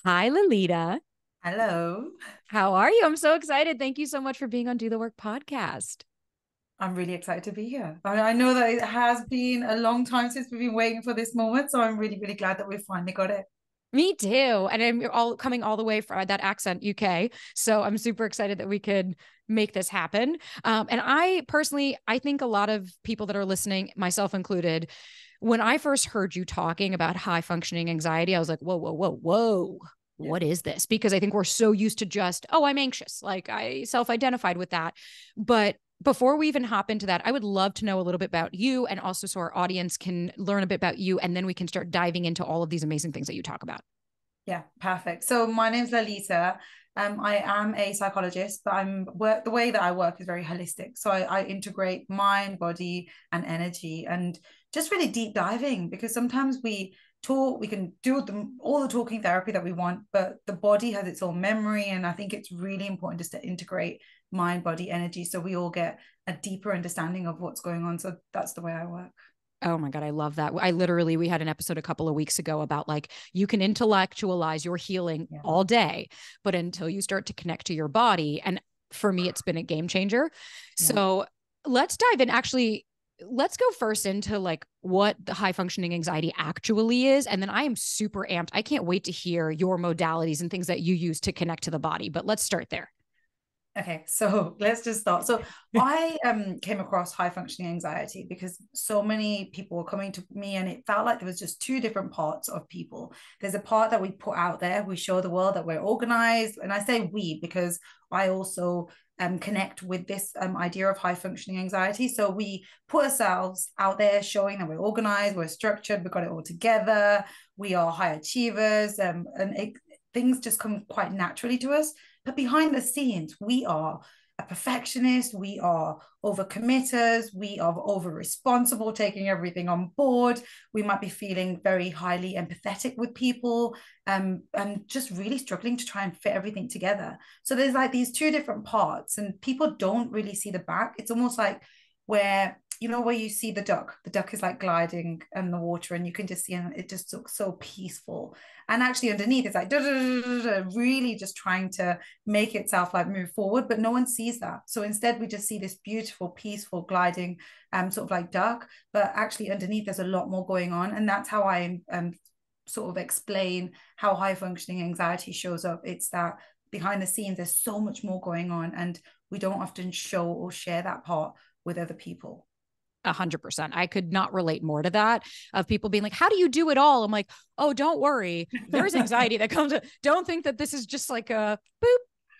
Hi, Lalitaa. Hello. How are you? I'm so excited. Thank you so much for being on Do the Work podcast. I'm really excited to be here. I know that it has been a long time since we've been waiting for this moment, so I'm really, really glad that we finally got it. Me too. And I'm all coming all the way from that accent, UK. So I'm super excited that we could make this happen. And I personally, I think a lot of people that are listening, myself included, when I first heard you talking about high functioning anxiety, I was like, whoa, whoa, whoa, whoa. Yeah. What is this? Because I think we're so used to just, oh, I'm anxious. Like I self identified with that. But before we even hop into that, I would love to know a little bit about you and also so our audience can learn a bit about you. And then we can start diving into all of these amazing things that you talk about. Yeah, perfect. So my name's Lalita. I am a psychologist, but the way that I work is very holistic. So I integrate mind, body, and energy, and just really deep diving because sometimes we talk, we can do all the talking therapy that we want, but the body has its own memory, and I think it's really important just to integrate mind, body, energy, so we all get a deeper understanding of what's going on. So that's the way I work. Oh my God, I love that. We had an episode a couple of weeks ago about like you can intellectualize your healing Yeah. all day, but until you start to connect to your body. And for me, it's been a game changer. Yeah. So let's dive in. Actually, let's go first into like what the high functioning anxiety actually is. And then I am super amped. I can't wait to hear your modalities and things that you use to connect to the body. But let's start there. Okay, so let's just start. So I came across high functioning anxiety because so many people were coming to me and it felt like there was just two different parts of people. There's a part that we put out there, we show the world that we're organized. And I say we because I also connect with this idea of high functioning anxiety. So we put ourselves out there showing that we're organized, we're structured, we've got it all together, we are high achievers, things just come quite naturally to us. But behind the scenes, we are a perfectionist, we are overcommitters, we are over responsible, taking everything on board. We might be feeling very highly empathetic with people, and just really struggling to try and fit everything together. So there's like these two different parts, and people don't really see the back. It's almost like where where you see the duck is like gliding in the water and you can just see, and it just looks so peaceful, and actually underneath it's like really just trying to make itself like move forward, but no one sees that. So instead we just see this beautiful peaceful gliding sort of like duck, but actually underneath there's a lot more going on. And that's how I sort of explain how high functioning anxiety shows up. It's that behind the scenes there's so much more going on, and we don't often show or share that part with other people. 100%. I could not relate more to that of people being like, how do you do it all? I'm like, oh, don't worry. There's anxiety that comes. Don't think that this is just like a boop,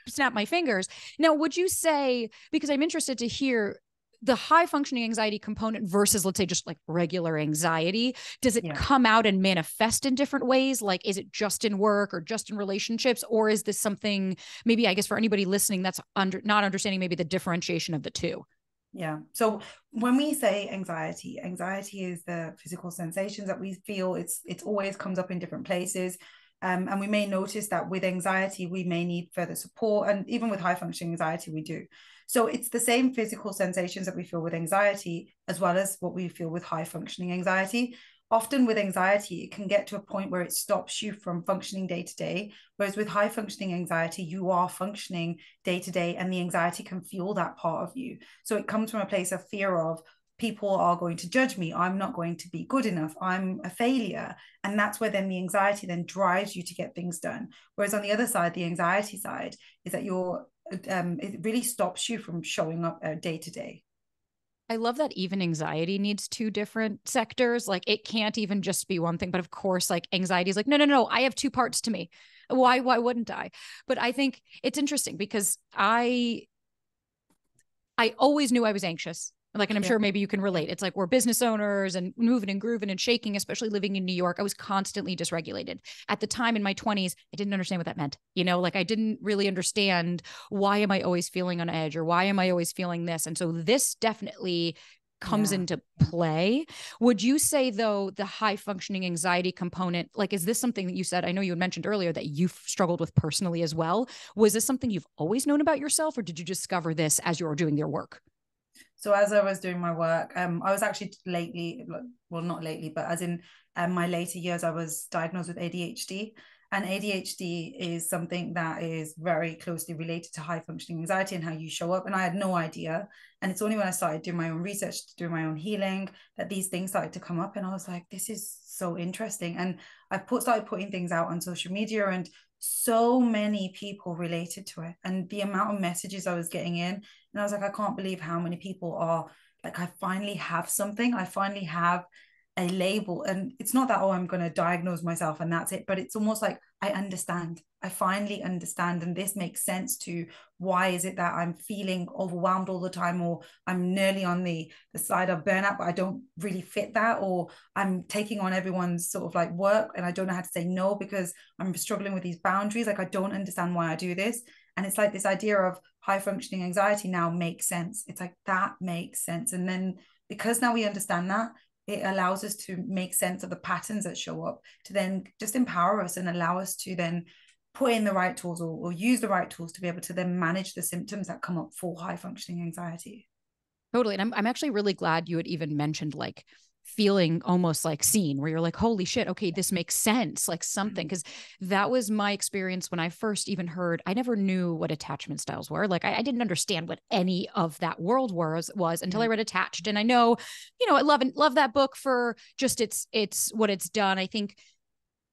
snap my fingers. Now, would you say, because I'm interested to hear the high functioning anxiety component versus, let's say, just like regular anxiety, does it Yeah. come out and manifest in different ways? Like, is it just in work or just in relationships? Or is this something, maybe, I guess, for anybody listening that's not understanding maybe the differentiation of the two? Yeah. So when we say anxiety, anxiety is the physical sensations that we feel. It's always comes up in different places. And we may notice that with anxiety, we may need further support. And even with high functioning anxiety, we do. So it's the same physical sensations that we feel with anxiety, as well as what we feel with high functioning anxiety. Often with anxiety, it can get to a point where it stops you from functioning day to day. Whereas with high functioning anxiety, you are functioning day to day, and the anxiety can fuel that part of you. So it comes from a place of fear of people are going to judge me. I'm not going to be good enough. I'm a failure. And that's where then the anxiety then drives you to get things done. Whereas on the other side, the anxiety side is that it really stops you from showing up day to day. I love that even anxiety needs two different sectors. Like it can't even just be one thing. But of course, like anxiety is like, no, no, no, I have two parts to me. Why wouldn't I? But I think it's interesting because I always knew I was anxious. Like, and I'm Yeah. sure maybe you can relate. It's like we're business owners and moving and grooving and shaking, especially living in New York. I was constantly dysregulated. At the time in my 20s, I didn't understand what that meant. Like I didn't really understand why am I always feeling on edge or why am I always feeling this? And so this definitely comes Yeah. into play. Would you say though the high functioning anxiety component, like is this something that you said, I know you had mentioned earlier that you've struggled with personally as well. Was this something you've always known about yourself or did you discover this as you were doing your work? So as I was doing my work, I was actually lately, well, not lately, but as in my later years, I was diagnosed with ADHD. And ADHD is something that is very closely related to high functioning anxiety and how you show up. And I had no idea. And it's only when I started doing my own research, doing my own healing, that these things started to come up. And I was like, this is so interesting. And I started putting things out on social media, and so many people related to it. And the amount of messages I was getting in, and I was like, I can't believe how many people are like, I finally have something. I finally have a label. And it's not that, oh, I'm going to diagnose myself and that's it, but it's almost like I understand. I finally understand, and this makes sense to why is it that I'm feeling overwhelmed all the time, or I'm nearly on the side of burnout, but I don't really fit that, or I'm taking on everyone's sort of like work and I don't know how to say no because I'm struggling with these boundaries. Like, I don't understand why I do this. And it's like this idea of high functioning anxiety now makes sense. It's like, that makes sense. And then because now we understand that, it allows us to make sense of the patterns that show up, to then just empower us and allow us to then put in the right tools, or use the right tools to be able to then manage the symptoms that come up for high functioning anxiety. Totally. And I'm actually really glad you had even mentioned like feeling almost like seen, where you're like, holy shit, okay, this makes sense, like something. Because that was my experience when I first even heard, I never knew what attachment styles were. Like I didn't understand what any of that world was until I read Attached. And I know, I love that book for just it's what it's done. I think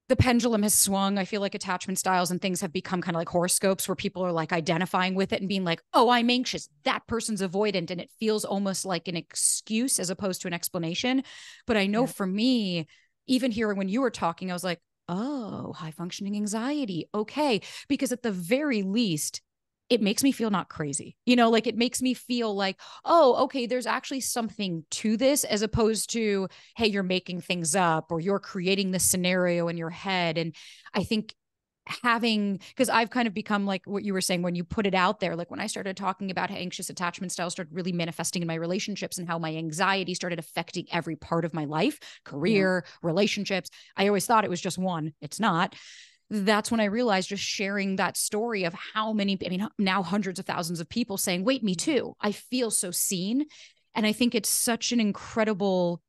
the pendulum has swung. I feel like attachment styles and things have become kind of like horoscopes, where people are like identifying with it and being like, oh, I'm anxious, that person's avoidant. And it feels almost like an excuse as opposed to an explanation. But I know for me, even hearing when you were talking, I was like, oh, high functioning anxiety. Okay. Because at the very least, it makes me feel not crazy, like it makes me feel like, oh, okay, there's actually something to this, as opposed to, hey, you're making things up or you're creating this scenario in your head. And I think because I've kind of become like what you were saying, when you put it out there, like when I started talking about how anxious attachment styles started really manifesting in my relationships and how my anxiety started affecting every part of my life, career, relationships. I always thought it was just one. It's not. That's when I realized, just sharing that story of how many, now hundreds of thousands of people saying, wait, me too. I feel so seen. And I think it's such an incredible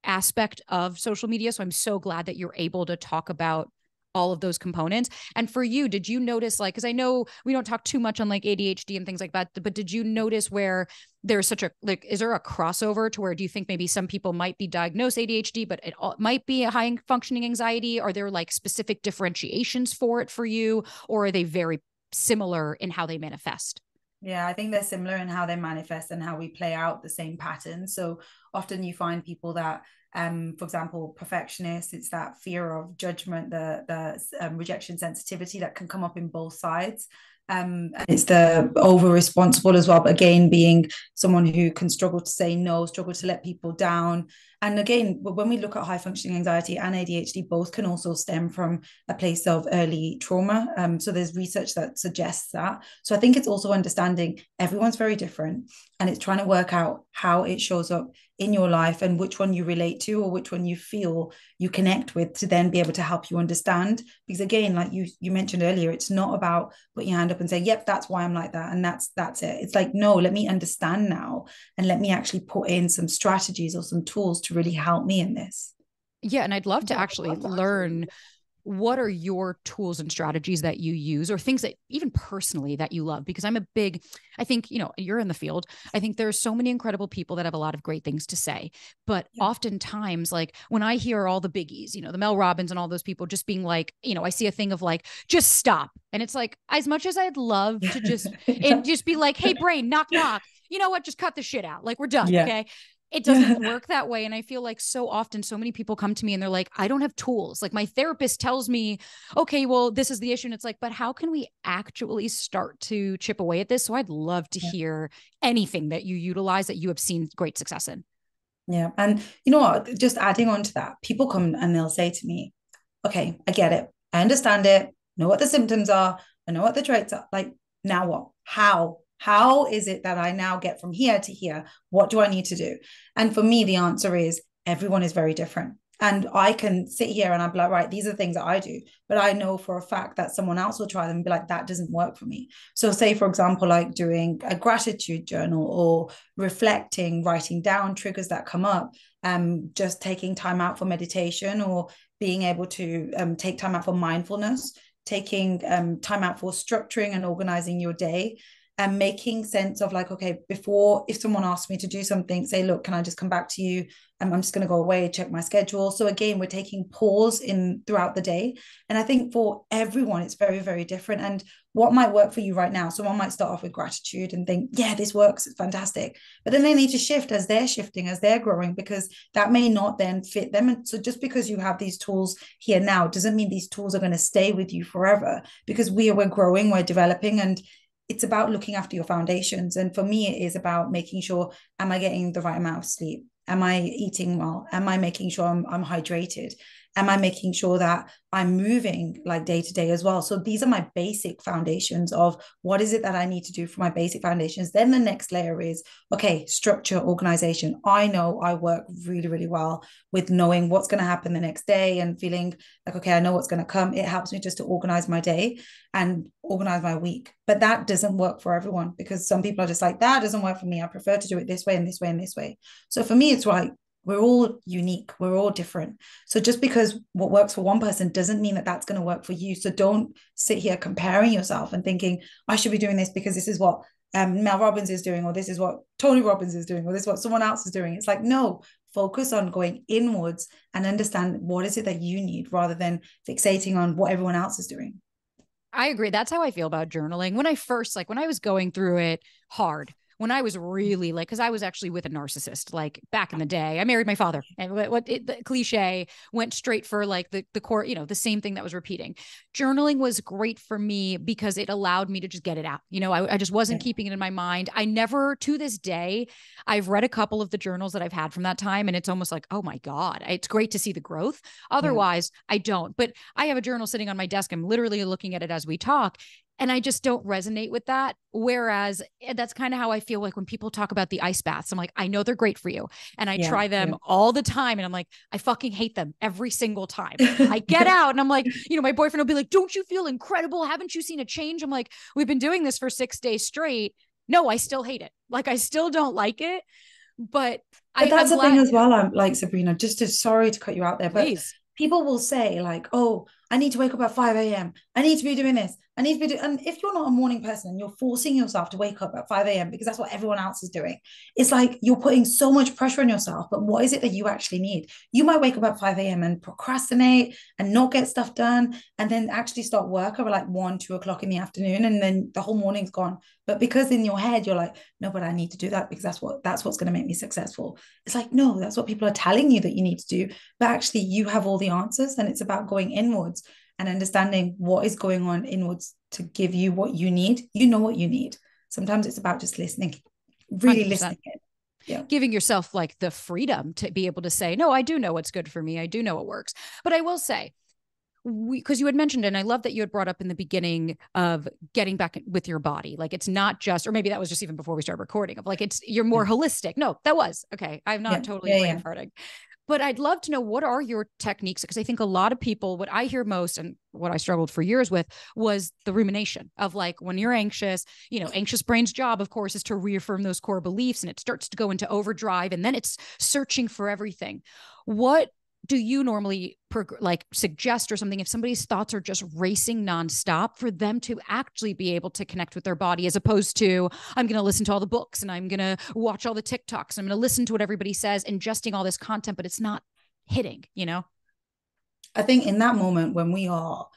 aspect of social media. So I'm so glad that you're able to talk about all of those components. And for you, did you notice, like, because I know we don't talk too much on like ADHD and things like that, but did you notice where there's such a, like, is there a crossover to where, do you think maybe some people might be diagnosed ADHD, but it might be a high functioning anxiety? Are there like specific differentiations for it for you, or are they very similar in how they manifest? Yeah, I think they're similar in how they manifest and how we play out the same patterns. So often you find people that, for example, perfectionists, it's that fear of judgment, the rejection sensitivity that can come up in both sides. And it's the over responsible as well, but again, being someone who can struggle to say no, struggle to let people down. And again, when we look at high functioning anxiety and ADHD, both can also stem from a place of early trauma. So there's research that suggests that. So I think it's also understanding everyone's very different, and it's trying to work out how it shows up in your life and which one you relate to, or which one you feel you connect with, to then be able to help you understand. Because again, like you mentioned earlier, it's not about putting your hand up and saying, yep, that's why I'm like that, and that's it. It's like, no, let me understand now, and let me actually put in some strategies or some tools to really help me in this. Yeah. And I'd love to actually learn, what are your tools and strategies that you use, or things that even personally that you love? Because I think, you're in the field. I think there's so many incredible people that have a lot of great things to say, but oftentimes, like when I hear all the biggies, the Mel Robbins and all those people just being like, I see a thing of like, just stop. And it's like, as much as I'd love to it just be like, hey, brain, knock, knock, you know what? Just cut the shit out. Like, we're done. Okay. It doesn't work that way. And I feel like so often, so many people come to me and they're like, I don't have tools. Like, my therapist tells me, okay, well, this is the issue. And it's like, but how can we actually start to chip away at this? So I'd love to hear anything that you utilize that you have seen great success in. Yeah. And you know what? Just adding on to that, people come and they'll say to me, okay, I get it. I understand it. Know what the symptoms are. I know what the traits are. Like, now what? How is it that I now get from here to here? What do I need to do? And for me, the answer is everyone is very different. And I can sit here and I'm like, right, these are the things that I do. But I know for a fact that someone else will try them and be like, that doesn't work for me. So say, for example, like doing a gratitude journal, or reflecting, writing down triggers that come up, just taking time out for meditation, or being able to take time out for mindfulness, taking time out for structuring and organizing your day, and making sense of like, okay, before, if someone asks me to do something, say, look, can I just come back to you? I'm just going to go away, check my schedule. So again, we're taking pause in throughout the day. And I think for everyone, it's very, very different. And what might work for you right now, someone might start off with gratitude and think, yeah, this works, it's fantastic. But then they need to shift as they're shifting, as they're growing, because that may not then fit them. And so just because you have these tools here now doesn't mean these tools are going to stay with you forever, because we're growing, we're developing, and it's about looking after your foundations. And for me, it is about making sure, am I getting the right amount of sleep? Am I eating well? Am I making sure I'm hydrated? Am I making sure that I'm moving like day to day as well? So these are my basic foundations of what is it that I need to do for my basic foundations. Then the next layer is, okay, structure, organization. I know I work really, really well with knowing what's going to happen the next day and feeling like, okay, I know what's going to come. It helps me just to organize my day and organize my week. But that doesn't work for everyone, because some people are just like, that doesn't work for me. I prefer to do it this way and this way and this way. So for me, it's like, we're all unique. We're all different. So just because what works for one person doesn't mean that that's going to work for you. So don't sit here comparing yourself and thinking, I should be doing this because this is what Mel Robbins is doing, or this is what Tony Robbins is doing, or this is what someone else is doing. It's like, no, focus on going inwards and understand what is it that you need, rather than fixating on what everyone else is doing. I agree. That's how I feel about journaling. When I first, like when I was going through it hard, when I was really like, because I was actually with a narcissist, like back in the day. I married my father, and the cliche went straight for like the core, you know, the same thing that was repeating. Journaling was great for me because it allowed me to just get it out. You know, I just wasn't keeping it in my mind. I never, to this day, I've read a couple of the journals that I've had from that time, and it's almost like, oh my God, it's great to see the growth. Otherwise, I don't. But I have a journal sitting on my desk. I'm literally looking at it as we talk. And I just don't resonate with that. Whereas that's kind of how I feel like when people talk about the ice baths. I'm like, I know they're great for you. And I try them all the time. And I'm like, I fucking hate them every single time. I get out and I'm like, you know, my boyfriend will be like, don't you feel incredible? Haven't you seen a change? I'm like, we've been doing this for 6 days straight. No, I still hate it. Like, I still don't like it. But that's I'm the thing glad. as well. I'm like, Sabrina, sorry to cut you out there, Please. but people will say like, oh, I need to wake up at 5 a.m. I need to be doing this. I need to be doing, and if you're not a morning person and you're forcing yourself to wake up at 5 a.m. because that's what everyone else is doing, it's like you're putting so much pressure on yourself. But what is it that you actually need? You might wake up at 5 a.m. and procrastinate and not get stuff done, and then actually start work over like 1, 2 o'clock in the afternoon, and then the whole morning's gone. But because in your head you're like, no, but I need to do that because that's what's going to make me successful. It's like, no, that's what people are telling you that you need to do. But actually you have all the answers, and it's about going inwards and understanding what is going on inwards to give you what you need. You know what you need. Sometimes it's about just listening, really 100%. listening. Yeah. Giving yourself like the freedom to be able to say, no, I do know what's good for me. I do know what works. But I will say, because you had mentioned, and I love that you had brought up in the beginning of getting back with your body. Like, it's not just, or maybe that was just even before we started recording, of like, you're more holistic. No, that was okay. I'm not totally brain farting. But I'd love to know, what are your techniques? Because I think a lot of people, what I hear most and what I struggled for years with was the rumination of like, when you're anxious, you know, anxious brain's job, of course, is to reaffirm those core beliefs, and it starts to go into overdrive, and then it's searching for everything. What do you normally like suggest, or something, if somebody's thoughts are just racing nonstop, for them to actually be able to connect with their body, as opposed to, I'm going to listen to all the books and I'm going to watch all the TikToks, I'm going to listen to what everybody says, ingesting all this content, but it's not hitting, you know? I think in that moment when we are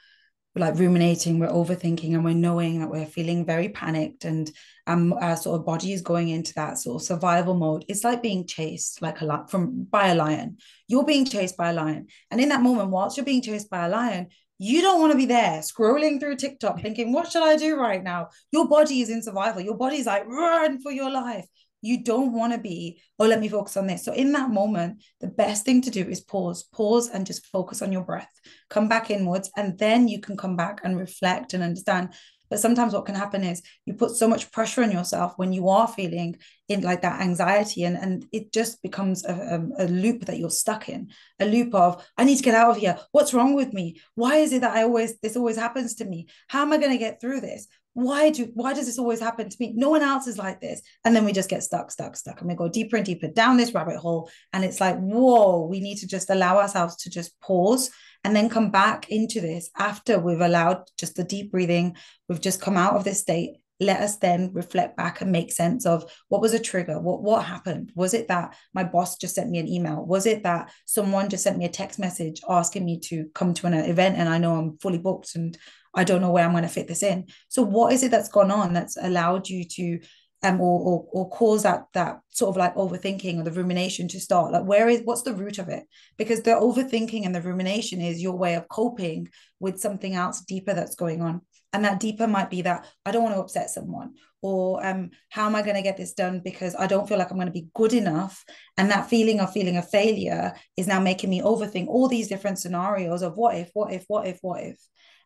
like ruminating, we're overthinking, and we're knowing that we're feeling very panicked, and our sort of body is going into that sort of survival mode. It's like being chased like by a lion. You're being chased by a lion, and in that moment, whilst you're being chased by a lion, you don't want to be there scrolling through TikTok thinking, what should I do right now? Your body is in survival. Your body's like, run for your life. You don't want to be, oh, let me focus on this. So in that moment, the best thing to do is pause and just focus on your breath, come back inwards, and then you can come back and reflect and understand. But sometimes what can happen is you put so much pressure on yourself when you are feeling in like that anxiety, and it just becomes a loop that you're stuck in, a loop of, I need to get out of here. What's wrong with me? Why is it that this always happens to me? How am I going to get through this? why does this always happen to me? No one else is like this. And then we just get stuck. And we go deeper and deeper down this rabbit hole. And it's like, whoa, we need to just allow ourselves to just pause and then come back into this after we've allowed just the deep breathing. We've just come out of this state. Let us then reflect back and make sense of what was a trigger? What happened? Was it that my boss just sent me an email? Was it that someone just sent me a text message asking me to come to an event and I know I'm fully booked and I don't know where I'm going to fit this in? So what is it that's gone on that's allowed you to or cause that sort of like overthinking or the rumination to start? Like, what's the root of it? Because the overthinking and the rumination is your way of coping with something else deeper that's going on. And that deeper might be that I don't want to upset someone, or how am I going to get this done because I don't feel like I'm going to be good enough. And that feeling of failure is now making me overthink all these different scenarios of what if.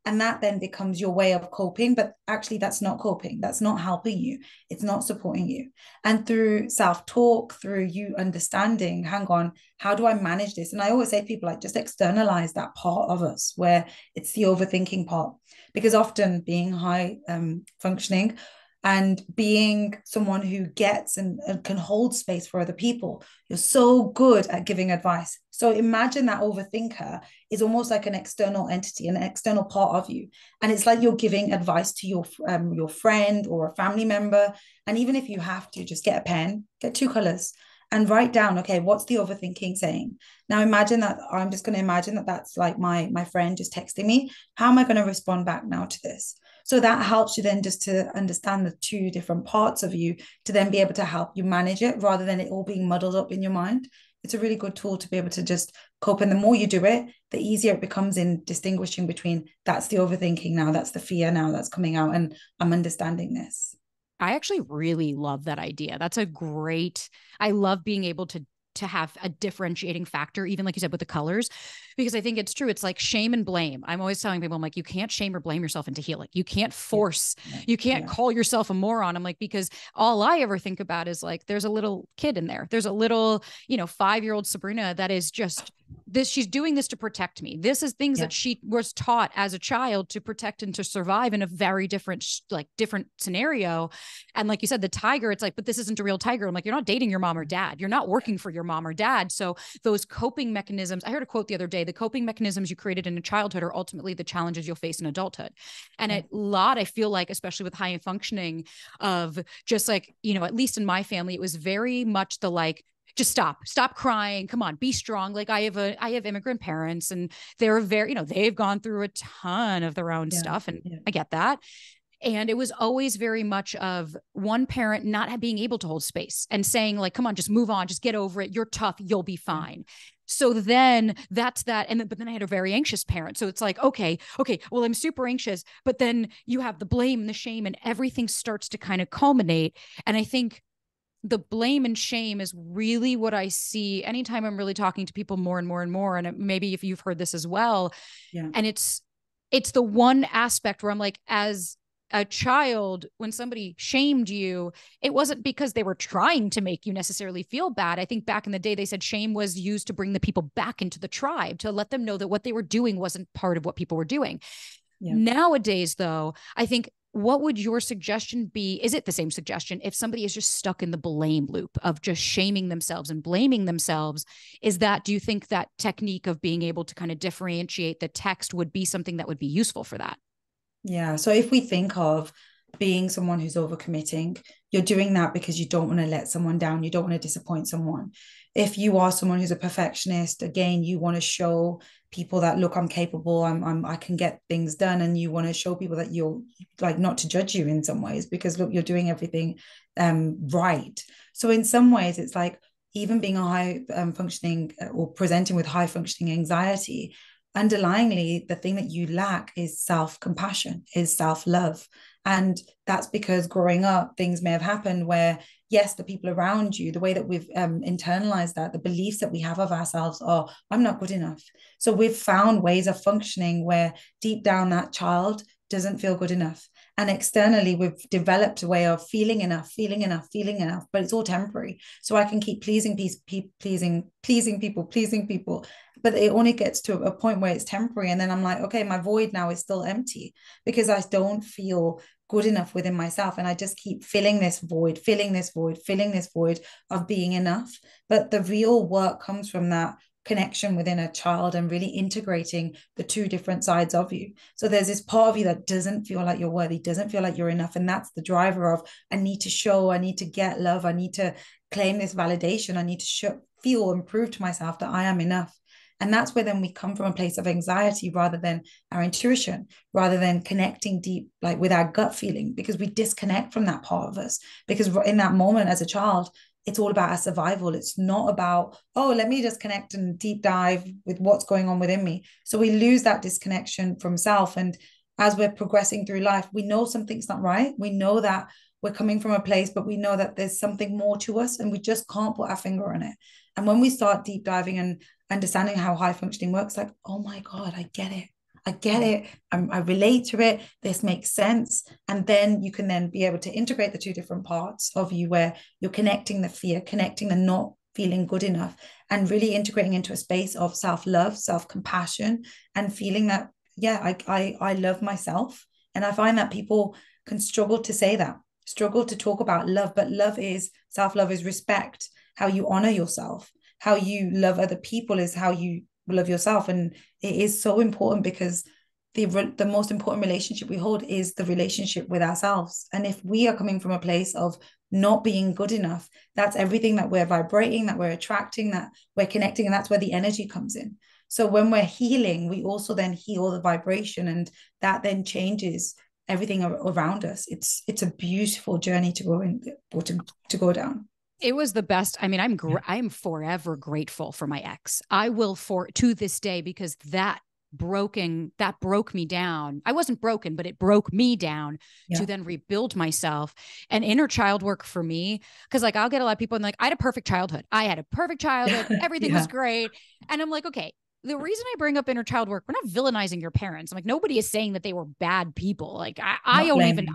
And that then becomes your way of coping. But actually, that's not coping. That's not helping you. It's not supporting you. And through self-talk, through you understanding, hang on, how do I manage this? And I always say to people, like, just externalize that part of us where it's the overthinking part. Because often being high functioning and being someone who gets and can hold space for other people, you're so good at giving advice. So imagine that overthinker is almost like an external entity, an external part of you. And it's like you're giving advice to your friend or a family member. And even if you have to, just get a pen, get 2 colors and write down, okay, what's the overthinking saying? Now imagine that, I'm just going to imagine that that's like my friend just texting me. How am I going to respond back now to this? So that helps you then just to understand the 2 different parts of you to then be able to help you manage it rather than it all being muddled up in your mind. It's a really good tool to be able to just cope. And the more you do it, the easier it becomes in distinguishing between that's the overthinking now, that's the fear now that's coming out, and I'm understanding this. I actually really love that idea. That's a great, I love being able to have a differentiating factor, even like you said, with the colors, because I think it's true. It's like shame and blame. I'm always telling people, I'm like, you can't shame or blame yourself into healing. You can't force, you can't call yourself a moron. I'm like, because all I ever think about is like, there's a little kid in there. There's a little, 5-year-old Sabrina that is just this, she's doing this to protect me. This is things that she was taught as a child to protect and to survive in a very different scenario. And like you said, the tiger, it's like, but this isn't a real tiger. I'm like, you're not dating your mom or dad. You're not working for your mom or dad. So those coping mechanisms, I heard a quote the other day, the coping mechanisms you created in childhood are ultimately the challenges you'll face in adulthood. And a lot, I feel like, especially with high functioning, of just like, at least in my family, it was very much the like, just stop crying. Come on, be strong. Like I have immigrant parents and they're very, they've gone through a ton of their own stuff. And I get that. And it was always very much of one parent not being able to hold space and saying like, come on, just move on, just get over it. You're tough. You'll be fine. So then that's that. And then, but then I had a very anxious parent. So it's like, okay, well, I'm super anxious, but then you have the blame and the shame and everything starts to kind of culminate. And I think the blame and shame is really what I see anytime I'm really talking to people more and more and more. And maybe if you've heard this as well. And it's the one aspect where I'm like, as a child, when somebody shamed you, it wasn't because they were trying to make you necessarily feel bad. I think back in the day, they said shame was used to bring the people back into the tribe, to let them know that what they were doing wasn't part of what people were doing. Nowadays, though, I think, what would your suggestion be? Is it the same suggestion if somebody is just stuck in the blame loop of just shaming themselves and blaming themselves? Do you think that technique of being able to kind of differentiate the text would be something that would be useful for that? Yeah. So if we think of being someone who's overcommitting, you're doing that because you don't want to let someone down. You don't want to disappoint someone. If you are someone who's a perfectionist, again, you want to show people that, look, I'm capable, I can get things done. And you want to show people that you're like, not to judge you in some ways, because look, you're doing everything right. So in some ways, it's like, even being a high functioning or presenting with high functioning anxiety, underlyingly, the thing that you lack is self-compassion, is self-love. And that's because growing up, things may have happened where, yes, the people around you, the way that we've internalized that, the beliefs that we have of ourselves are, I'm not good enough. So we've found ways of functioning where deep down that child doesn't feel good enough. And externally, we've developed a way of feeling enough, feeling enough, feeling enough, but it's all temporary. So I can keep pleasing people, but it only gets to a point where it's temporary. And then I'm like, okay, my void now is still empty because I don't feel good enough within myself. And I just keep filling this void, filling this void, filling this void of being enough. But the real work comes from that connection within a child and really integrating the two different sides of you. So there's this part of you that doesn't feel like you're worthy, doesn't feel like you're enough. And that's the driver of, I need to show, I need to get love, I need to claim this validation, I need to feel and prove to myself that I am enough. And that's where then we come from a place of anxiety rather than our intuition, rather than connecting deep, like with our gut feeling, because we disconnect from that part of us. Because in that moment as a child, it's all about our survival. It's not about, oh, let me just connect and deep dive with what's going on within me. So we lose that disconnection from self. And as we're progressing through life, we know something's not right. We know that we're coming from a place, but we know that there's something more to us and we just can't put our finger on it. And when we start deep diving and understanding how high functioning works, like, oh my God, I get it. I get it. I relate to it. This makes sense. And then you can then be able to integrate the two different parts of you where you're connecting the fear, connecting the not feeling good enough, and really integrating into a space of self-love, self-compassion, and feeling that, yeah, I love myself. And I find that people can struggle to say that, struggle to talk about love, but self-love is respect, how you honor yourself, how you love other people is how you love yourself. And it is so important because the most important relationship we hold is the relationship with ourselves. And if we are coming from a place of not being good enough, that's everything that we're vibrating, that we're attracting, that we're connecting, and that's where the energy comes in. So when we're healing, we also then heal the vibration, and that then changes everything around us. It's a beautiful journey to go in, or to go down. It was the best. I mean, I'm forever grateful for my ex. I will to this day, because that broke me down. I wasn't broken, but it broke me down to then rebuild myself. And inner child work for me, because like I'll get a lot of people and like, I had a perfect childhood. Everything was great. And I'm like, okay, the reason I bring up inner child work, we're not villainizing your parents. I'm like, nobody is saying that they were bad people. Like I don't even.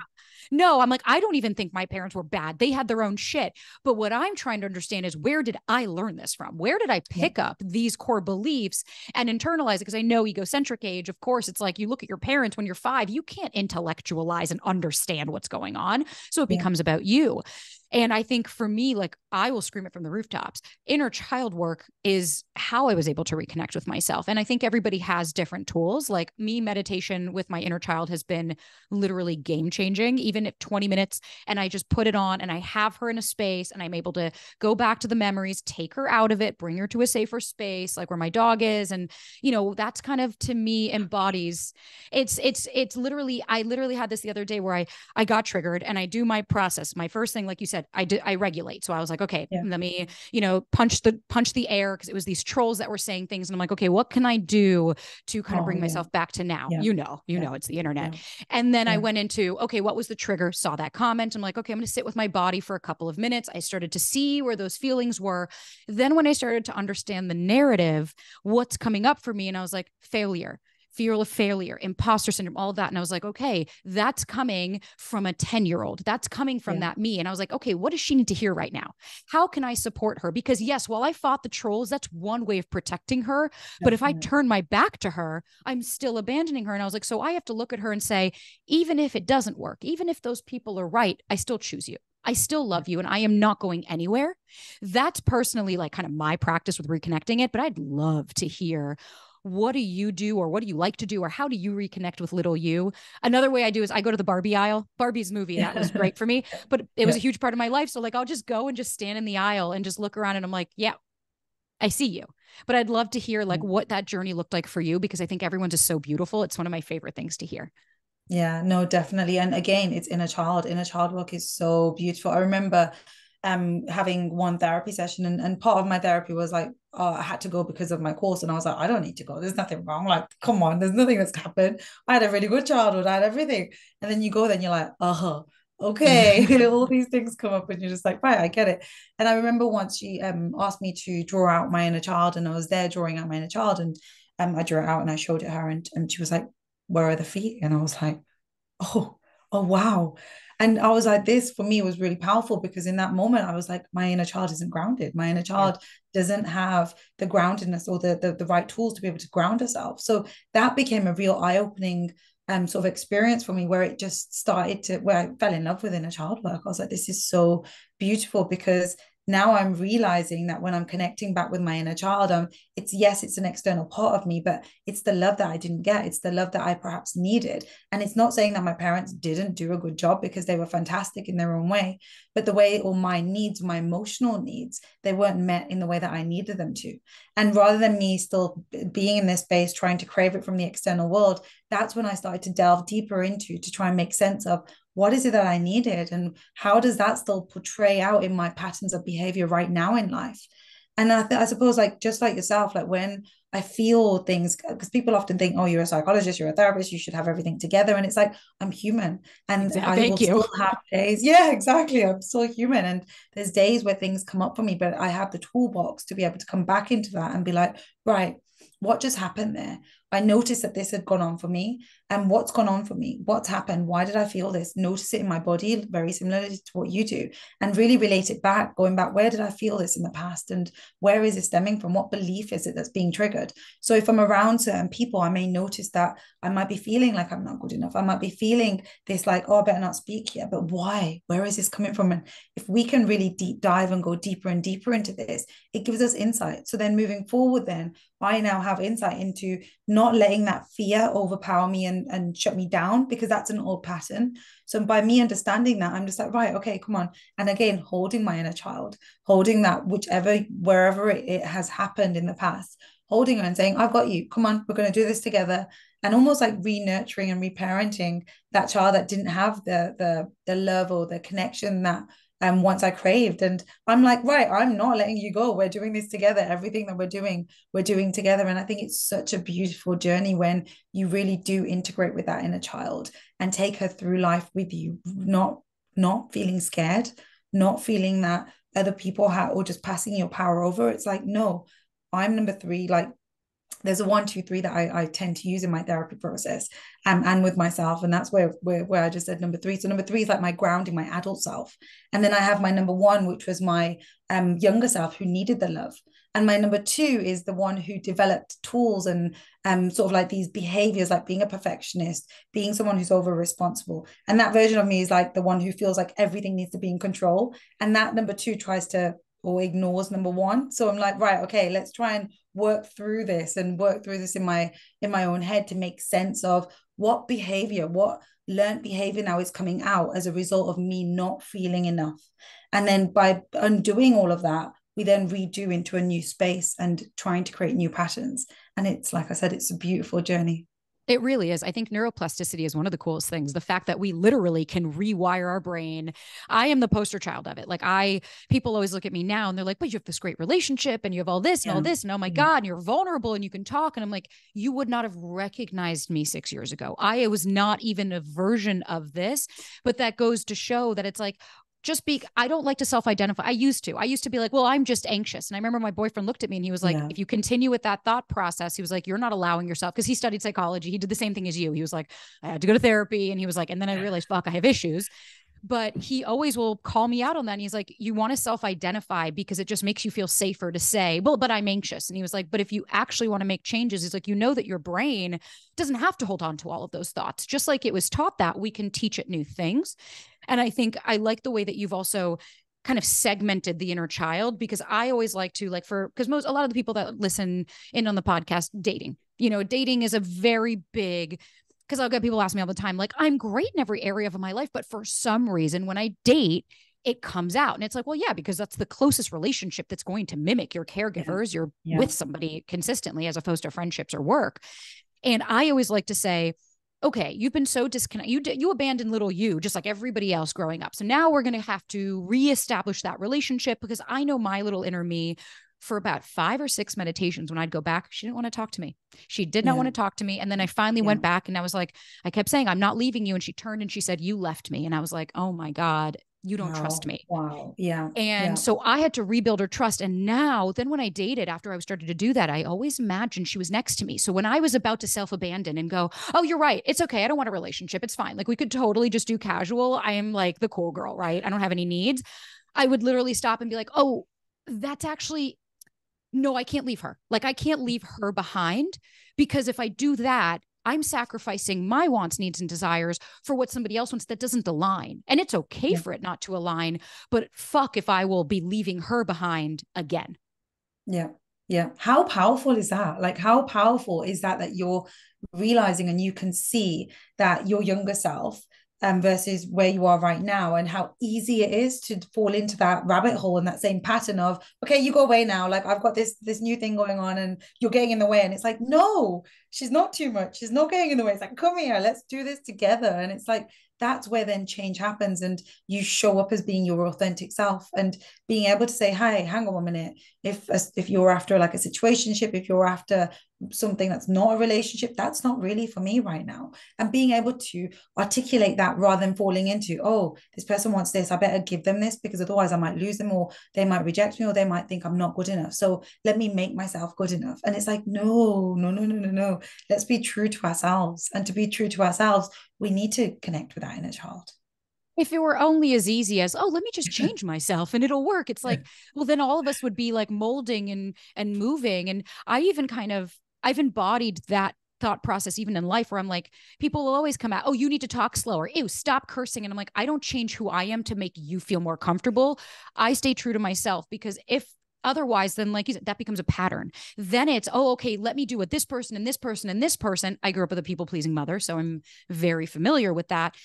No, I'm like, I don't even think my parents were bad. They had their own shit. But what I'm trying to understand is, where did I learn this from? Where did I pick up these core beliefs and internalize it? Because I know egocentric age, of course, it's like you look at your parents when you're 5, you can't intellectualize and understand what's going on. So it becomes about you. And I think for me, like I will scream it from the rooftops. Inner child work is how I was able to reconnect with myself. And I think everybody has different tools. Like me, meditation with my inner child has been literally game changing, even if 20 minutes and I just put it on and I have her in a space and I'm able to go back to the memories, take her out of it, bring her to a safer space, like where my dog is. And, you know, that's kind of to me embodies it's literally, I literally had this the other day where I got triggered and I do my process. My first thing, like you said, I regulate. So I was like, okay, let me, punch the air, because it was these trolls that were saying things. And I'm like, okay, what can I do to kind of bring myself back to now? It's the internet. And then I went into, okay, what was the trigger? Saw that comment. I'm like, okay, I'm going to sit with my body for a couple of minutes. I started to see where those feelings were. Then when I started to understand the narrative, what's coming up for me, and I was like, failure, fear of failure, imposter syndrome, all of that. And I was like, okay, that's coming from a 10-year-old. That's coming from that me. And I was like, okay, what does she need to hear right now? How can I support her? Because yes, while I fought the trolls, that's one way of protecting her. But if I turn my back to her, I'm still abandoning her. And I was like, so I have to look at her and say, even if it doesn't work, even if those people are right, I still choose you. I still love you and I am not going anywhere. That's personally like kind of my practice with reconnecting it. But I'd love to hear, what do you do, or what do you like to do, or how do you reconnect with little you? Another way I do is I go to the Barbie aisle. Barbie's movie, that was great for me, but it was a huge part of my life. So like, I'll just go and just stand in the aisle and just look around and I'm like, yeah, I see you. But I'd love to hear like what that journey looked like for you, because I think everyone's just so beautiful. It's one of my favorite things to hear. Yeah, no, definitely. And again, it's inner child work is so beautiful. I remember having one therapy session, and part of my therapy was like, oh, I had to go because of my course, and I was like, I don't need to go, there's nothing wrong, like come on, there's nothing that's happened, I had a really good childhood, I had everything. And then you go, then you're like, okay, all these things come up and you're just like, right, I get it. And I remember once she asked me to draw out my inner child, and I was there drawing out my inner child, and I drew it out and I showed it her, and she was like, where are the feet? And I was like, oh, Oh, wow. And I was like, this for me was really powerful because in that moment, I was like, my inner child isn't grounded. My inner Yeah. child doesn't have the groundedness or the right tools to be able to ground herself. So that became a real eye-opening sort of experience for me, where it just started to, where I fell in love with inner child work. I was like, this is so beautiful, because now I'm realizing that when I'm connecting back with my inner child, it's, yes, it's an external part of me, but it's the love that I didn't get. It's the love that I perhaps needed. And it's not saying that my parents didn't do a good job, because they were fantastic in their own way, but the way, or my needs, my emotional needs, they weren't met in the way that I needed them to. And rather than me still being in this space trying to crave it from the external world, that's when I started to delve deeper into, to try and make sense of, what is it that I needed, and how does that still portray out in my patterns of behavior right now in life. And I suppose, like, just like yourself, like when I feel things, because people often think, oh, you're a psychologist, you're a therapist, you should have everything together. And it's like, I'm human, and Exactly. I will Thank you. still have days. Yeah, exactly. I'm still human. And there's days where things come up for me, but I have the toolbox to be able to come back into that and be like, right, what just happened there? I noticed that this had gone on for me. And what's gone on for me? What's happened? Why did I feel this? Notice it in my body, very similarly to what you do, and really relate it back, going back, where did I feel this in the past? And where is it stemming from? What belief is it that's being triggered? So if I'm around certain people, I may notice that I might be feeling like I'm not good enough. I might be feeling this, like, oh, I better not speak here. But why? Where is this coming from? And if we can really deep dive and go deeper and deeper into this, it gives us insight. So then moving forward, then I now have insight into not letting that fear overpower me and shut me down, because that's an old pattern. So by me understanding that, I'm just like, right, okay, come on. And again, holding my inner child, holding that, whichever, wherever it has happened in the past, holding her and saying, I've got you, come on, we're going to do this together. And almost like re-nurturing and reparenting that child that didn't have the love or the connection that once I craved. And I'm like, right, I'm not letting you go. We're doing this together. Everything that we're doing together. And I think it's such a beautiful journey when you really do integrate with that inner child and take her through life with you, not feeling scared, not feeling that other people have, or just passing your power over. It's like, no, I'm number three. Like, there's a 1, 2, 3 that I tend to use in my therapy process, and with myself. And that's where I just said number three. So number three is like my grounding, my adult self. And then I have my number one, which was my younger self who needed the love. And my number two is the one who developed tools and sort of like these behaviors, like being a perfectionist, being someone who's over responsible. And that version of me is like the one who feels like everything needs to be in control. And that number two tries to, or ignores number one. So I'm like, right, okay, let's try and work through this in my own head to make sense of what behavior, what learned behavior now is coming out as a result of me not feeling enough. And then by undoing all of that, we then redo into a new space and trying to create new patterns. And it's, like I said, it's a beautiful journey. It really is. I think neuroplasticity is one of the coolest things. The fact that we literally can rewire our brain. I am the poster child of it. Like, people always look at me now and they're like, but you have this great relationship and you have all this and all this. And oh my God, and you're vulnerable and you can talk. And I'm like, you would not have recognized me 6 years ago. I was not even a version of this, but that goes to show that it's like, I don't like to self-identify. I used to be like, well, I'm just anxious. And I remember my boyfriend looked at me and he was like, if you continue with that thought process, he was like, you're not allowing yourself, because he studied psychology. He did the same thing as you. He was like, I had to go to therapy. And he was like, and then I realized, fuck, I have issues. But he always will call me out on that. And he's like, you want to self-identify because it just makes you feel safer to say, well, but I'm anxious. And he was like, but if you actually want to make changes, he's like, that your brain doesn't have to hold on to all of those thoughts. Just like it was taught that, we can teach it new things. And I think I like the way that you've also kind of segmented the inner child, because I always like to, because a lot of the people that listen in on the podcast, dating is a very big, because I'll get people ask me all the time, like, I'm great in every area of my life, but for some reason when I date, it comes out. And it's like, well, yeah, because that's the closest relationship that's going to mimic your caregivers. You're with somebody consistently, as opposed to friendships or work. And I always like to say, okay, you've been so disconnected. You abandoned little you, just like everybody else growing up. So now we're going to have to reestablish that relationship, because I know my little inner me, for about 5 or 6 meditations, when I'd go back, she didn't want to talk to me. She did not want to talk to me. And then I finally went back and I was like, I kept saying, I'm not leaving you. And she turned and she said, you left me. And I was like, oh my God, You don't trust Wow. me. Wow. Yeah. And Yeah. so I had to rebuild her trust. And now, then when I dated, after I started to do that, I always imagined she was next to me. So when I was about to self abandon and go, oh, you're right. It's okay. I don't want a relationship. It's fine. Like we could totally just do casual. I am like the cool girl, right? I don't have any needs. I would literally stop and be like, oh, that's actually, no, I can't leave her. Like I can't leave her behind, because if I do that, I'm sacrificing my wants, needs, and desires for what somebody else wants that doesn't align. And it's okay Yeah. for it not to align, but fuck if I will be leaving her behind again. Yeah. Yeah. How powerful is that? Like, how powerful is that that you're realizing and you can see that your younger self versus where you are right now, and how easy it is to fall into that rabbit hole and that same pattern of, okay, you go away now. Like, I've got this new thing going on and you're getting in the way. And it's like, no, she's not too much. She's not getting in the way. It's like, come here, let's do this together. And it's like, that's where then change happens and you show up as being your authentic self and being able to say, hi, hang on a minute, if you're after like a situationship, if you're after something that's not a relationship, that's not really for me right now. And being able to articulate that rather than falling into, oh, this person wants this, I better give them this because otherwise I might lose them, or they might reject me, or they might think I'm not good enough, so let me make myself good enough. And it's like, no, no, no, no, no, no, let's be true to ourselves. And to be true to ourselves, we need to connect with that inner child. If it were only as easy as, oh, let me just change myself and it'll work. It's like, well, then all of us would be like molding and moving. And I even kind of, I've embodied that thought process even in life, where I'm like, people will always come out, oh, you need to talk slower. Ew, stop cursing. And I'm like, I don't change who I am to make you feel more comfortable. I stay true to myself, because if otherwise, then like you said, that becomes a pattern. Then it's, oh, okay, let me do what this person and this person and this person. I grew up with a people pleasing mother, so I'm very familiar with that.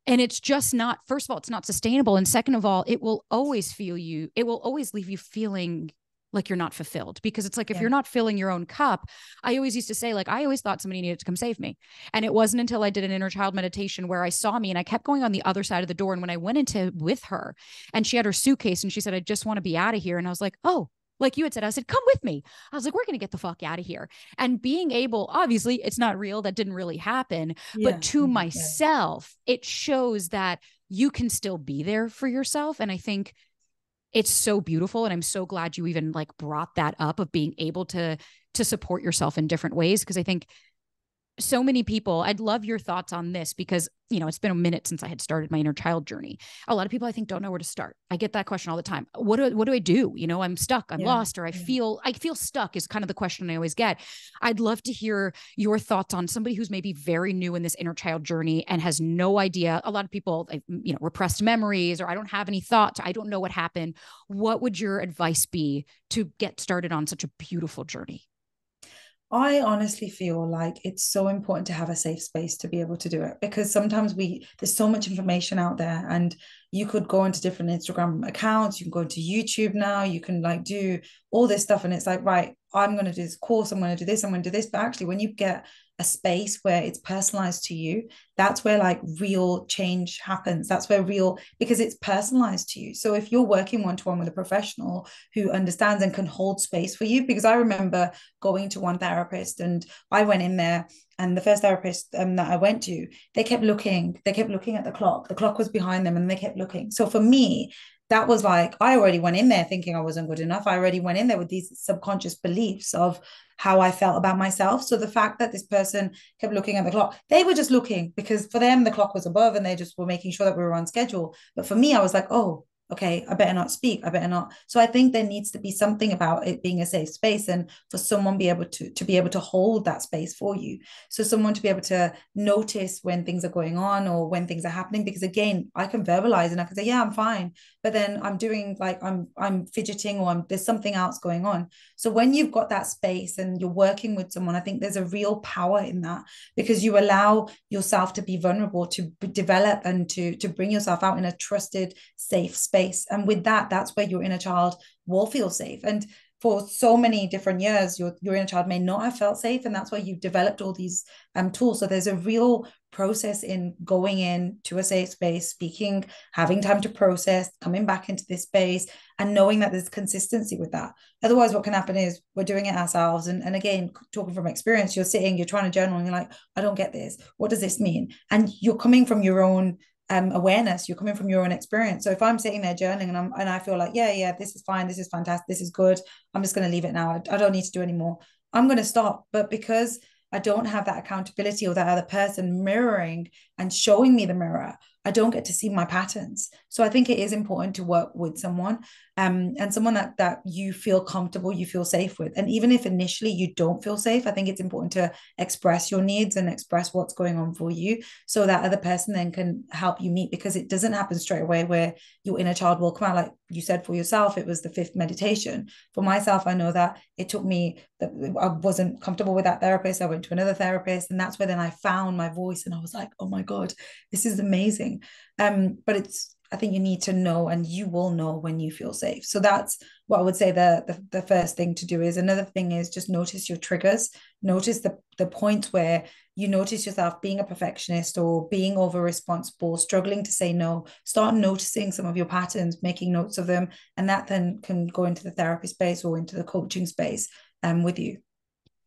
And it's just not, first of all, it's not sustainable. And second of all, it will always it will always leave you feeling like you're not fulfilled, because it's like, if Yeah. you're not filling your own cup, I always used to say, like, I always thought somebody needed to come save me. And it wasn't until I did an inner child meditation where I saw me and I kept going on the other side of the door. And when I went into with her and she had her suitcase and she said, I just want to be out of here. And I was like, oh, like you had said, I said, come with me. I was like, we're going to get the fuck out of here. And being able, obviously, it's not real. That didn't really happen. But Yeah. to Yeah. myself, it shows that you can still be there for yourself. And I think it's so beautiful. And I'm so glad you even like brought that up, of being able to support yourself in different ways. Cause I think so many people, I'd love your thoughts on this, because, you know, it's been a minute since I had started my inner child journey. A lot of people, I think, don't know where to start. I get that question all the time. What do I do? You know, I'm stuck, I'm Yeah. lost, or I Yeah. feel stuck is kind of the question I always get. I'd love to hear your thoughts on somebody who's maybe very new in this inner child journey and has no idea. A lot of people, you know, repressed memories, or I don't have any thoughts, I don't know what happened. What would your advice be to get started on such a beautiful journey? I honestly feel like it's so important to have a safe space to be able to do it, because sometimes there's so much information out there, and you could go into different Instagram accounts, you can go into YouTube now, you can like do all this stuff, and it's like, right, I'm going to do this course, I'm going to do this, I'm going to do this. But actually, when you get a space where it's personalized to you, that's where like real change happens. That's where real, because it's personalized to you. So if you're working one-to-one with a professional who understands and can hold space for you, because I remember going to one therapist and I went in there, and the first therapist that I went to, they kept looking at the clock was behind them, and they kept looking. So for me, that was like, I already went in there thinking I wasn't good enough. I already went in there with these subconscious beliefs of how I felt about myself. So the fact that this person kept looking at the clock, they were just looking because for them the clock was above and they just were making sure that we were on schedule. But for me, I was like, oh, okay, I better not speak, I better not. So I think there needs to be something about it being a safe space, and for someone be able to be able to hold that space for you. So someone to be able to notice when things are going on or when things are happening, because again, I can verbalize and I can say, yeah, I'm fine, but then I'm doing like I'm fidgeting, or there's something else going on. So when you've got that space and you're working with someone, I think there's a real power in that, because you allow yourself to be vulnerable, to develop, and to bring yourself out in a trusted, safe space. And with that, that's where your inner child will feel safe. And for so many different years, your inner child may not have felt safe, and that's why you've developed all these tools. So there's a real process in going in to a safe space, speaking, having time to process, coming back into this space, and knowing that there's consistency with that. Otherwise, what can happen is we're doing it ourselves. And again, talking from experience, you're sitting, you're trying to journal, and you're like, I don't get this. What does this mean? And you're coming from your own awareness. You're coming from your own experience. So if I'm sitting there journaling and I feel like, yeah, this is fine, this is fantastic, this is good, I'm just going to leave it now. I don't need to do anymore. I'm going to stop. But because I don't have that accountability or that other person mirroring and showing me the mirror, I don't get to see my patterns. So I think it is important to work with someone, and someone that you feel comfortable, you feel safe with. And even if initially you don't feel safe, I think it's important to express your needs and express what's going on for you, so that other person then can help you meet, because it doesn't happen straight away where your inner child will come out. Like you said, for yourself, it was the fifth meditation. For myself, I know that it took me, that I wasn't comfortable with that therapist. I went to another therapist, and that's where then I found my voice, and I was like, oh my God, this is amazing. But I think you need to know, and you will know when you feel safe. So that's what I would say the first thing to do is. Another thing is just notice your triggers. Notice the points where you notice yourself being a perfectionist or being over responsible, struggling to say no. Start noticing some of your patterns, making notes of them, and that then can go into the therapy space or into the coaching space with you.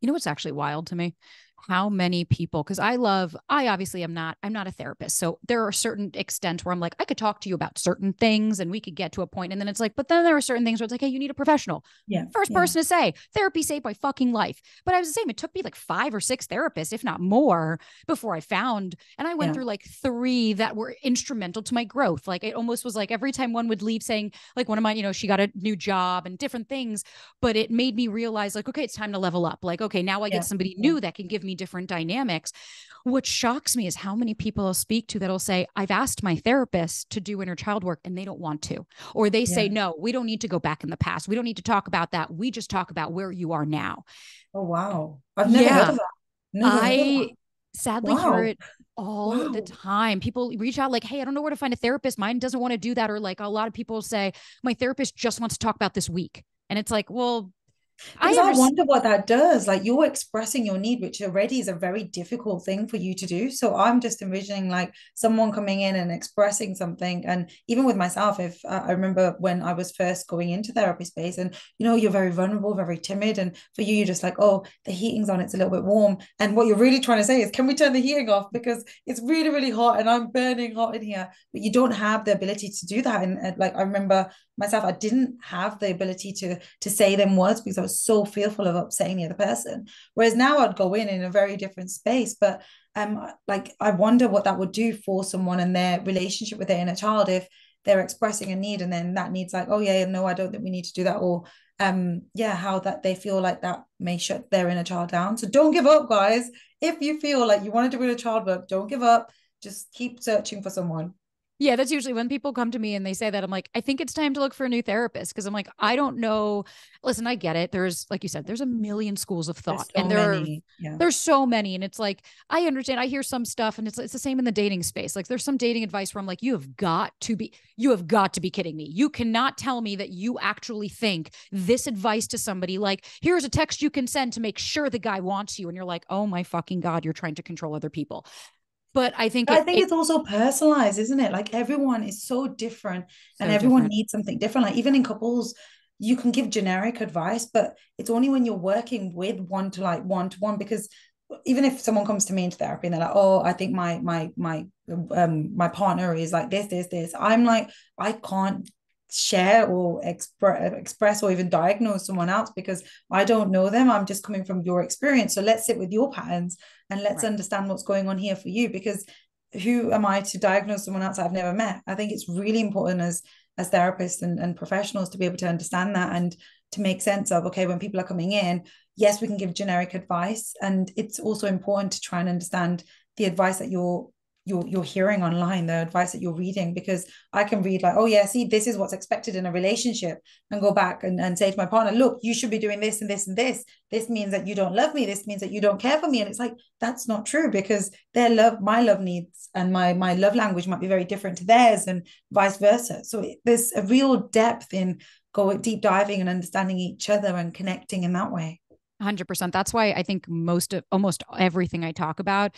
You know what's actually wild to me? How many people, because I obviously I'm not a therapist. So there are certain extent where I'm like, I could talk to you about certain things and we could get to a point. And then it's like, but then there are certain things where it's like, hey, you need a professional. Yeah. First person to say therapy saved my fucking life. But I was the same. It took me like 5 or 6 therapists, if not more, before I found, and I went through like 3 that were instrumental to my growth. Like it almost was like every time one would leave saying, like one of mine, she got a new job and different things, but it made me realize like, okay, it's time to level up. Like, okay, now I get somebody new that can give me different dynamics. What shocks me is how many people I'll speak to that'll say, I've asked my therapist to do inner child work and they don't want to. Or they say, no, we don't need to go back in the past. We don't need to talk about that. We just talk about where you are now. Oh, wow. I've never heard of that. I sadly hear it all Wow. the time. People reach out like, hey, I don't know where to find a therapist. Mine doesn't want to do that. Or like a lot of people say, my therapist just wants to talk about this week. And it's like, well, Because I wonder what that does. Like you're expressing your need, which already is a very difficult thing for you to do. So I'm just envisioning like someone coming in and expressing something. And even with myself, if I remember when I was first going into therapy space, and you're very vulnerable, very timid, and for you, you're just like, oh, the heating's on, it's a little bit warm. And what you're really trying to say is, can we turn the heating off because it's really, really hot and I'm burning hot in here. But you don't have the ability to do that. And like I remember myself, I didn't have the ability to say them words because I was so fearful of upsetting the other person. Whereas now I'd go in a very different space. But like I wonder what that would do for someone and their relationship with their inner child if they're expressing a need and then that need's like, oh yeah, no, I don't think we need to do that. Or how that they feel like that may shut their inner child down. So don't give up, guys. If you feel like you want to do inner child work, don't give up. Just keep searching for someone. Yeah, that's usually when people come to me and they say that, I'm like, I think it's time to look for a new therapist. Cause I'm like, I don't know. Listen, I get it. There's, like you said, there's a million schools of thought and there's so many. And it's like, I understand. I hear some stuff and it's the same in the dating space. Like there's some dating advice where I'm like, you have got to be kidding me. You cannot tell me that you actually think this advice to somebody, like, here's a text you can send to make sure the guy wants you. And you're like, oh my fucking God, you're trying to control other people. But I think it's also personalized, isn't it? Like everyone is so different and so everyone different. needs something different. Like even in couples, you can give generic advice, but it's only when you're working with one to one, because even if someone comes to me into therapy and they're like, oh, I think my partner is like this, I'm like, I can't share or express or even diagnose someone else because I don't know them. I'm just coming from your experience. So let's sit with your patterns and let's understand what's going on here for you, because who am I to diagnose someone else I've never met? I think it's really important as therapists and professionals to be able to understand that and to make sense of, okay, when people are coming in, yes, we can give generic advice. And it's also important to try and understand the advice that you're hearing online, the advice that you're reading, because I can read like, oh yeah, see, this is what's expected in a relationship, and go back and say to my partner, look, you should be doing this and this and this means that you don't love me, this means that you don't care for me. And it's like, that's not true, because my love needs and my love language might be very different to theirs and vice versa. So there's a real depth in going deep diving and understanding each other and connecting in that way. 100%. That's why I think almost everything I talk about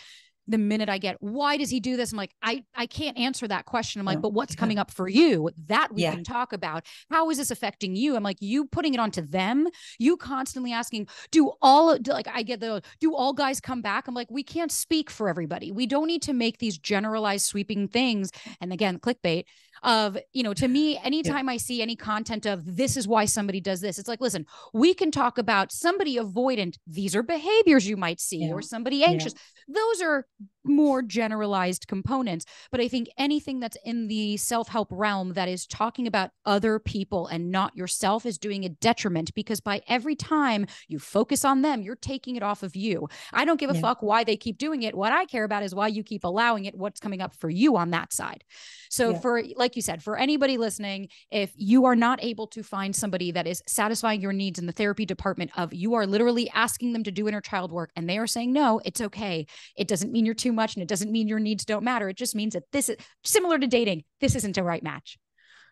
the minute I get, why does he do this? I'm like, I can't answer that question. I'm like, but what's coming up for you that we can talk about? How is this affecting you? I'm like, you putting it onto them, you constantly asking, do all guys come back? I'm like, we can't speak for everybody. We don't need to make these generalized sweeping things. And again, clickbait of, to me, anytime I see any content of this is why somebody does this, it's like, listen, we can talk about somebody avoidant. These are behaviors you might see, or somebody anxious. Those are more generalized components. But I think anything that's in the self-help realm that is talking about other people and not yourself is doing a detriment, because by every time you focus on them, you're taking it off of you. I don't give a fuck why they keep doing it. What I care about is why you keep allowing it, what's coming up for you on that side. So for, like you said, for anybody listening, if you are not able to find somebody that is satisfying your needs in the therapy department of, you are literally asking them to do inner child work and they are saying, no, it's okay. It doesn't mean you're too much, and it doesn't mean your needs don't matter. It just means that this is similar to dating. This isn't a right match.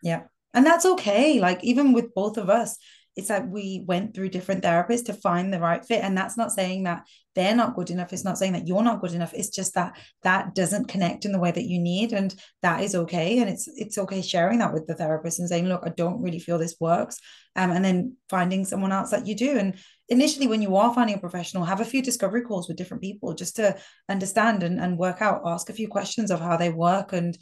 Yeah. And that's okay. Like, even with both of us, it's like we went through different therapists to find the right fit. And that's not saying that they're not good enough. It's not saying that you're not good enough. It's just that that doesn't connect in the way that you need. And that is okay. And it's okay sharing that with the therapist and saying, look, I don't really feel this works. And then finding someone else that you do. And initially, when you are finding a professional, have a few discovery calls with different people just to understand and work out, ask a few questions of how they work and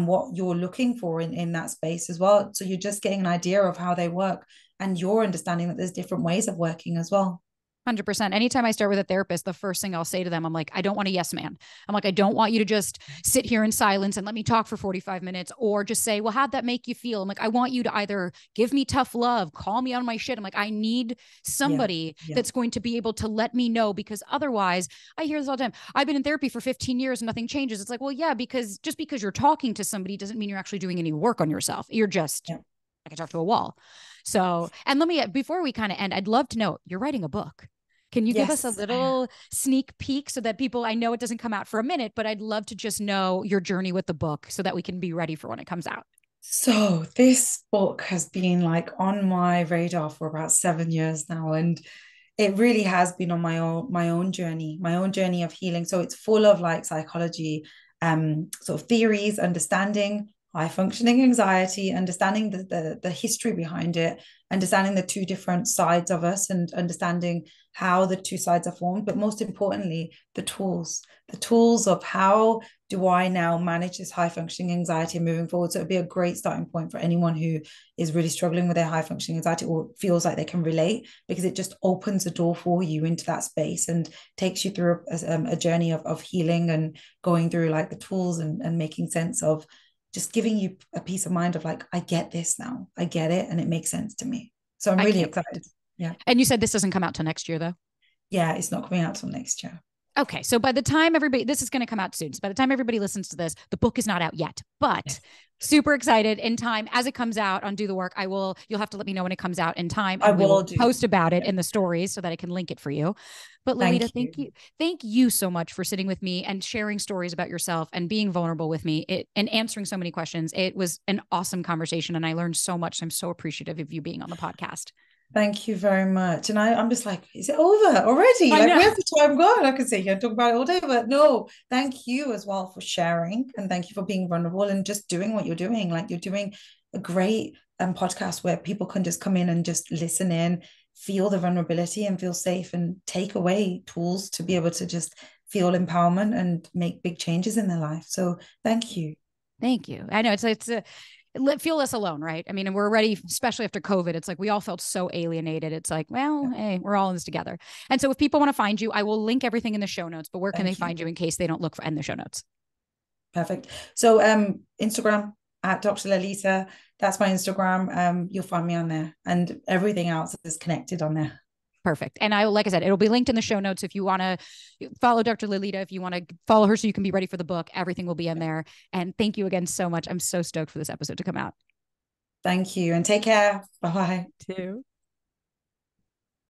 what you're looking for in that space as well. So you're just getting an idea of how they work, and you're understanding that there's different ways of working as well. 100%. Anytime I start with a therapist, the first thing I'll say to them, I'm like, I don't want a yes man. I'm like, I don't want you to just sit here in silence and let me talk for 45 minutes, or just say, well, how'd that make you feel? I'm like, I want you to either give me tough love, call me on my shit. I'm like, I need somebody that's going to be able to let me know, because otherwise, I hear this all the time. I've been in therapy for 15 years and nothing changes. It's like, well, yeah, because just because you're talking to somebody doesn't mean you're actually doing any work on yourself. You're just, I can talk to a wall. So, and let me, before we kind of end, I'd love to know, you're writing a book. Can you give us a little sneak peek so that people, I know it doesn't come out for a minute, but I'd love to just know your journey with the book so that we can be ready for when it comes out. So this book has been like on my radar for about 7 years now. And it really has been on my own journey of healing. So it's full of like psychology, sort of theories, understanding high functioning anxiety, understanding the history behind it, understanding the two different sides of us, and understanding how the two sides are formed. But most importantly, the tools of how do I now manage this high functioning anxiety moving forward. So it'd be a great starting point for anyone who is really struggling with their high functioning anxiety or feels like they can relate, because it just opens the door for you into that space and takes you through a journey of healing and going through like the tools and making sense of, just giving you a peace of mind of like, I get this now. I get it. And it makes sense to me. So I'm really excited. Yeah. And you said this doesn't come out till next year though? Yeah, it's not coming out till next year. Okay. So by the time this is going to come out soon. So by the time everybody listens to this, the book is not out yet, but super excited in time as it comes out on Do the Work. You'll have to let me know when it comes out in time. And we will post about it in the stories so that I can link it for you. But Lalitaa, thank you so much for sitting with me and sharing stories about yourself and being vulnerable with me and answering so many questions. It was an awesome conversation and I learned so much. I'm so appreciative of you being on the podcast. Thank you very much. And I'm just like, is it over already? Like, where's the time gone? I could sit here and talk about it all day, but no, thank you as well for sharing. And thank you for being vulnerable and just doing what you're doing. Like, you're doing a great podcast where people can just come in and just listen in, feel the vulnerability and feel safe, and take away tools to be able to just feel empowerment and make big changes in their life. So thank you. Thank you. I know it's feel less alone, right? I mean, and we're ready, especially after COVID. It's like we all felt so alienated. It's like, well, hey, we're all in this together. And so if people want to find you, I will link everything in the show notes, but where can they find you in case they don't look in the show notes? Perfect. So Instagram at Dr Lalitaa. That's my Instagram. You'll find me on there, and everything else is connected on there. Perfect. And like I said, it'll be linked in the show notes. If you want to follow Dr. Lalitaa, if you want to follow her so you can be ready for the book, everything will be in there. And thank you again so much. I'm so stoked for this episode to come out. Thank you. And take care. Bye-bye. Too.